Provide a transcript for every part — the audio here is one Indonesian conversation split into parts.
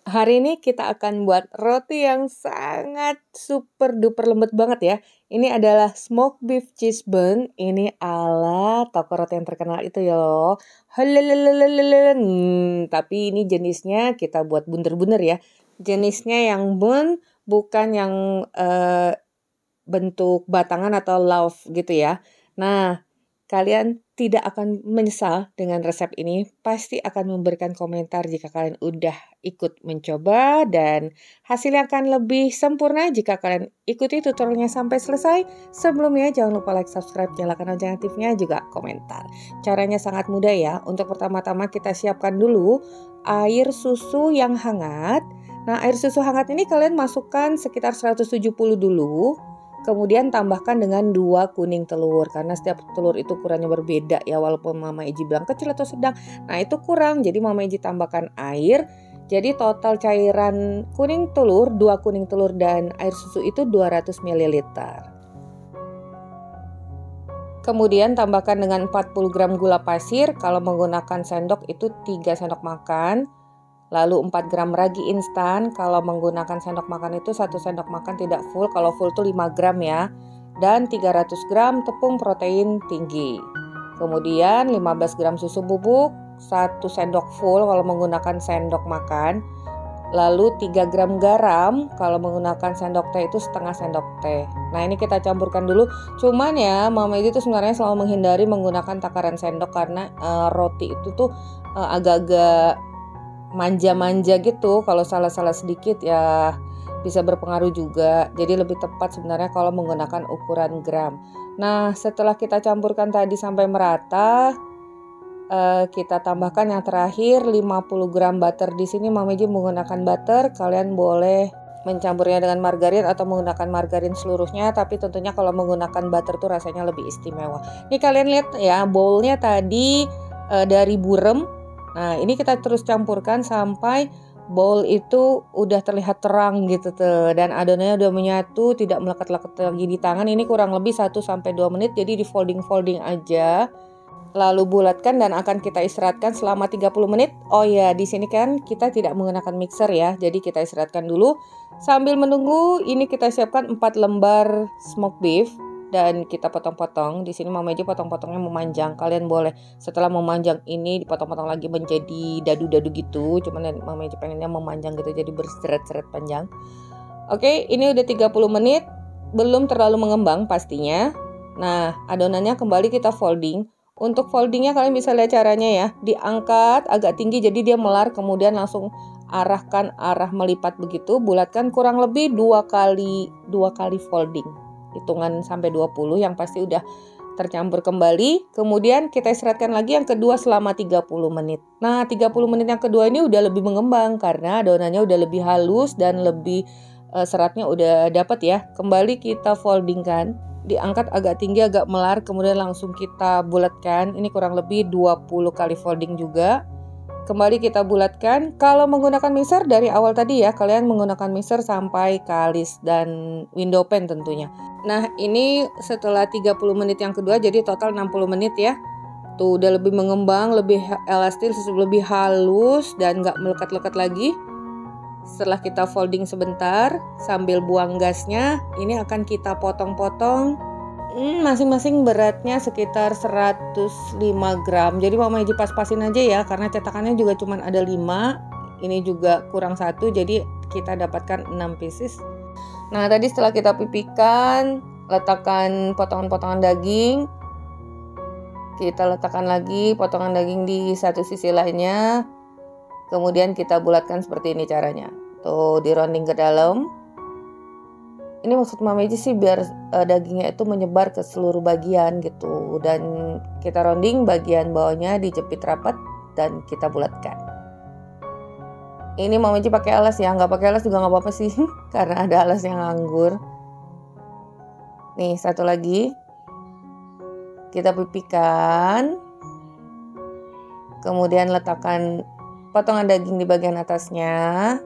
Hari ini kita akan buat roti yang sangat super duper lembut banget ya. Ini adalah smoked beef cheese bun. Ini ala toko roti yang terkenal itu ya loh. Tapi ini jenisnya kita buat bunder-bunder ya. Jenisnya yang bun, bukan yang bentuk batangan atau loaf gitu ya. Nah, kalian tidak akan menyesal dengan resep ini. Pasti akan memberikan komentar jika kalian udah ikut mencoba, dan hasilnya akan lebih sempurna jika kalian ikuti tutorialnya sampai selesai. Sebelumnya jangan lupa like, subscribe, nyalakan lonceng aktifnya, juga komentar. Caranya sangat mudah ya. Untuk pertama-tama kita siapkan dulu air susu yang hangat. Nah, air susu hangat ini kalian masukkan sekitar 170 dulu. Kemudian tambahkan dengan 2 kuning telur, karena setiap telur itu ukurannya berbeda ya, walaupun Mama Eji bilang kecil atau sedang. Nah itu kurang, jadi Mama Eji tambahkan air. Jadi total cairan kuning telur, 2 kuning telur dan air susu itu 200 ml. Kemudian tambahkan dengan 40 gram gula pasir, kalau menggunakan sendok itu 3 sendok makan. Lalu 4 gram ragi instan, kalau menggunakan sendok makan itu 1 sendok makan tidak full, kalau full itu 5 gram ya. Dan 300 gram tepung protein tinggi. Kemudian 15 gram susu bubuk, 1 sendok full kalau menggunakan sendok makan. Lalu 3 gram garam, kalau menggunakan sendok teh itu setengah sendok teh. Nah ini kita campurkan dulu. Cuman ya Mama itu sebenarnya selalu menghindari menggunakan takaran sendok, karena roti itu tuh agak-agak manja-manja gitu, kalau salah-salah sedikit ya bisa berpengaruh juga. Jadi lebih tepat sebenarnya kalau menggunakan ukuran gram. Nah setelah kita campurkan tadi sampai merata, kita tambahkan yang terakhir 50 gram butter. Di sini Mama Eji menggunakan butter, kalian boleh mencampurnya dengan margarin atau menggunakan margarin seluruhnya, tapi tentunya kalau menggunakan butter tuh rasanya lebih istimewa. Nih kalian lihat ya, bowlnya tadi dari burem. Nah ini kita terus campurkan sampai bowl itu udah terlihat terang gitu tuh, dan adonannya udah menyatu, tidak melekat-lekat lagi di tangan. Ini kurang lebih 1-2 menit, jadi di folding-folding aja. Lalu bulatkan dan akan kita istirahatkan selama 30 menit. Oh ya, di sini kan kita tidak menggunakan mixer ya, jadi kita istirahatkan dulu. Sambil menunggu, ini kita siapkan 4 lembar smoked beef dan kita potong-potong. Di sini Mama Eji potong-potongnya memanjang. Kalian boleh setelah memanjang ini dipotong-potong lagi menjadi dadu-dadu gitu. Cuman Mama Eji pengennya memanjang gitu, jadi berseret-seret panjang. Oke, ini udah 30 menit. Belum terlalu mengembang pastinya. Nah, adonannya kembali kita folding. Untuk foldingnya kalian bisa lihat caranya ya. Diangkat agak tinggi jadi dia melar, kemudian langsung arahkan arah melipat begitu. Bulatkan kurang lebih 2 kali folding. Hitungan sampai 20 yang pasti udah tercampur kembali. Kemudian kita istirahatkan lagi yang kedua selama 30 menit. Nah 30 menit yang kedua ini udah lebih mengembang karena adonannya udah lebih halus dan lebih seratnya udah dapat ya. Kembali kita foldingkan, diangkat agak tinggi agak melar, kemudian langsung kita bulatkan. Ini kurang lebih 20 kali folding juga. Kembali kita bulatkan. Kalau menggunakan mixer dari awal tadi ya, kalian menggunakan mixer sampai kalis dan window pan tentunya. Nah ini setelah 30 menit yang kedua, jadi total 60 menit ya. Tuh udah lebih mengembang, lebih elastis, lebih halus dan gak melekat-lekat lagi. Setelah kita folding sebentar sambil buang gasnya, ini akan kita potong-potong. Masing-masing beratnya sekitar 105 gram. Jadi Mama Eji pas-pasin aja ya, karena cetakannya juga cuma ada 5. Ini juga kurang 1, jadi kita dapatkan 6 pieces. Nah tadi setelah kita pipihkan, letakkan potongan-potongan daging. Kita letakkan lagi potongan daging di satu sisi lainnya. Kemudian kita bulatkan seperti ini caranya. Tuh, di rounding ke dalam. Ini maksud Mama Eji sih biar dagingnya itu menyebar ke seluruh bagian gitu. Dan kita rounding bagian bawahnya, dijepit rapat dan kita bulatkan. Ini Mama Eji pakai alas ya, nggak pakai alas juga nggak apa-apa sih, karena ada alas yang nganggur. Nih satu lagi, kita pipihkan. Kemudian letakkan potongan daging di bagian atasnya.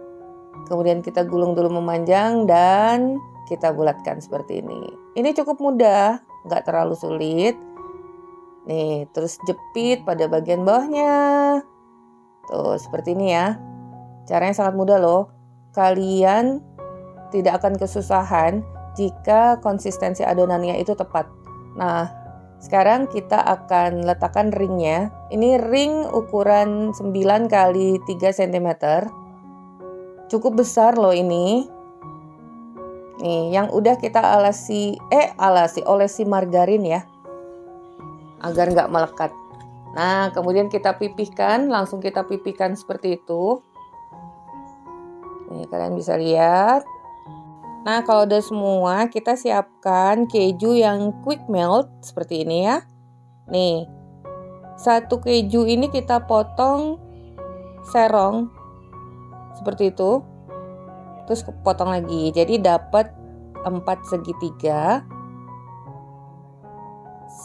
Kemudian kita gulung dulu memanjang dan kita bulatkan seperti ini. Ini cukup mudah, nggak terlalu sulit. Nih, terus jepit pada bagian bawahnya. Tuh, seperti ini ya. Caranya sangat mudah loh. Kalian tidak akan kesusahan jika konsistensi adonannya itu tepat. Nah, sekarang kita akan letakkan ringnya. Ini ring ukuran 9 x 3 cm. Cukup besar loh ini. Nih, yang udah kita olesi margarin ya, agar nggak melekat. Nah, kemudian kita pipihkan, langsung kita pipihkan seperti itu. Nih, kalian bisa lihat. Nah, kalau udah semua, kita siapkan keju yang quick melt seperti ini ya. Nih, satu keju ini kita potong serong seperti itu. Terus potong lagi, jadi dapat 4 segitiga.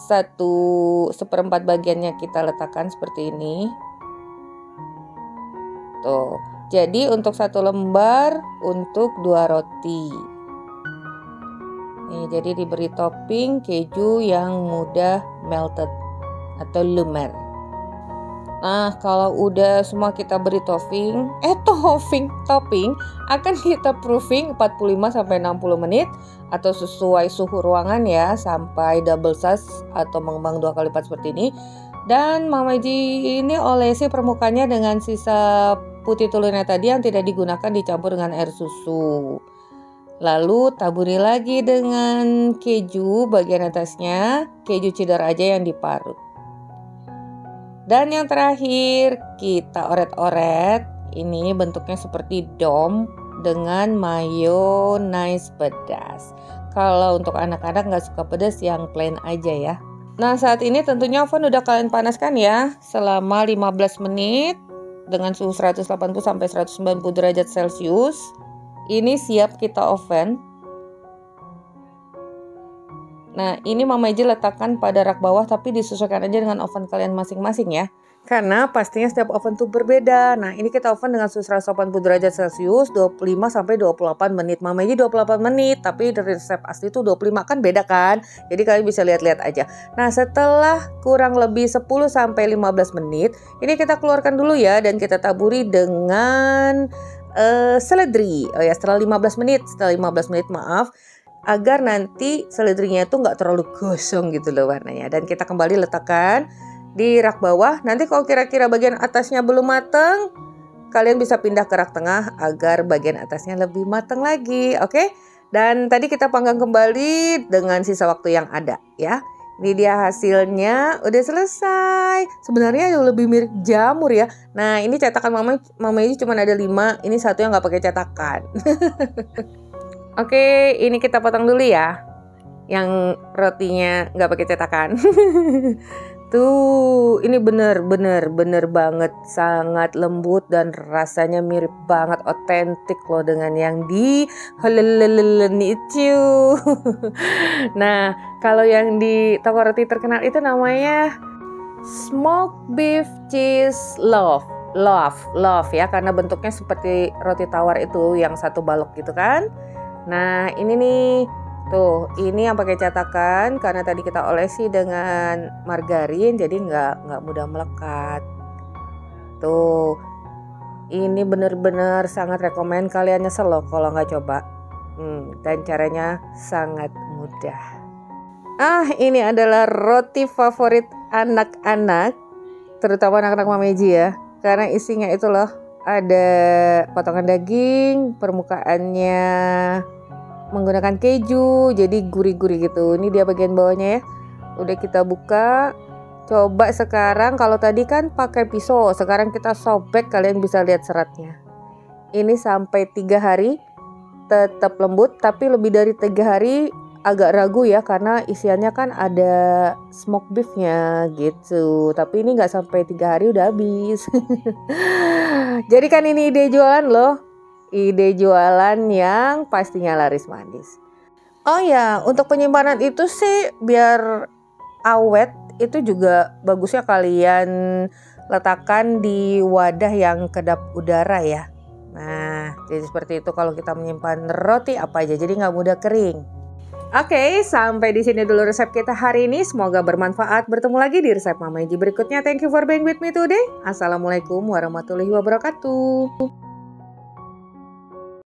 1/4 bagiannya kita letakkan seperti ini. Tuh, jadi untuk 1 lembar untuk 2 roti. Nih, jadi diberi topping keju yang mudah melted atau lumer. Nah, kalau udah semua kita beri topping akan kita proofing 45-60 menit atau sesuai suhu ruangan ya, sampai double size atau mengembang 2 kali lipat seperti ini. Dan Mama Ji ini olesi permukaannya dengan sisa putih telurnya tadi yang tidak digunakan dicampur dengan air susu. Lalu taburi lagi dengan keju bagian atasnya, keju cheddar aja yang diparut. Dan yang terakhir kita oret-oret. Ini bentuknya seperti dom dengan mayonnaise pedas. Kalau untuk anak-anak nggak suka pedas, yang plain aja ya. Nah, saat ini tentunya oven udah kalian panaskan ya selama 15 menit dengan suhu 180-190 derajat Celcius. Ini siap kita oven. Nah, ini Mama Ji letakkan pada rak bawah, tapi disesuaikan aja dengan oven kalian masing-masing ya. Karena pastinya setiap oven tuh berbeda. Nah, ini kita oven dengan suhu 180 derajat Celcius 25-28 menit. Mama Ji 28 menit, tapi dari resep asli tuh 25, kan beda kan? Jadi kalian bisa lihat-lihat aja. Nah, setelah kurang lebih 10-15 menit, ini kita keluarkan dulu ya, dan kita taburi dengan seledri. Oh ya, setelah 15 menit maaf. Agar nanti seledrinya itu nggak terlalu gosong gitu loh warnanya. Dan kita kembali letakkan di rak bawah. Nanti kalau kira-kira bagian atasnya belum mateng, kalian bisa pindah ke rak tengah agar bagian atasnya lebih mateng lagi. Oke? Dan tadi kita panggang kembali dengan sisa waktu yang ada ya. Ini dia hasilnya, udah selesai. Sebenarnya yang lebih mirip jamur ya. Nah, ini cetakan mama ini cuma ada 5. Ini satu yang nggak pakai cetakan. Oke, ini kita potong dulu ya, yang rotinya nggak pakai cetakan. Tuh, ini bener banget, sangat lembut dan rasanya mirip banget, otentik loh dengan yang di itu. Nah, kalau yang di toko roti terkenal itu namanya smoked beef cheese loaf ya, karena bentuknya seperti roti tawar itu yang satu balok gitu kan. Nah, ini nih, tuh, ini yang pakai cetakan karena tadi kita olesi dengan margarin, jadi nggak mudah melekat. Tuh, ini bener-bener sangat rekomen, kalian nyesel loh kalau nggak coba. Dan caranya sangat mudah. Ini adalah roti favorit anak-anak, terutama anak-anak Mama Ji ya, karena isinya itu loh, ada potongan daging, permukaannya menggunakan keju, jadi gurih-gurih gitu. Ini dia bagian bawahnya ya. Udah kita buka. Coba sekarang, kalau tadi kan pakai pisau, sekarang kita sobek, kalian bisa lihat seratnya. Ini sampai 3 hari tetap lembut, tapi lebih dari 3 hari agak ragu ya, karena isiannya kan ada smoked beefnya gitu. Tapi ini nggak sampai 3 hari udah habis. Jadi kan ini ide jualan loh. Ide jualan yang pastinya laris manis. Oh ya, untuk penyimpanan itu sih biar awet, itu juga bagusnya kalian letakkan di wadah yang kedap udara ya. Nah, jadi seperti itu kalau kita menyimpan roti apa aja, jadi nggak mudah kering. Oke, sampai di sini dulu resep kita hari ini. Semoga bermanfaat. Bertemu lagi di resep Mama Ji berikutnya. Thank you for being with me today. Assalamualaikum warahmatullahi wabarakatuh.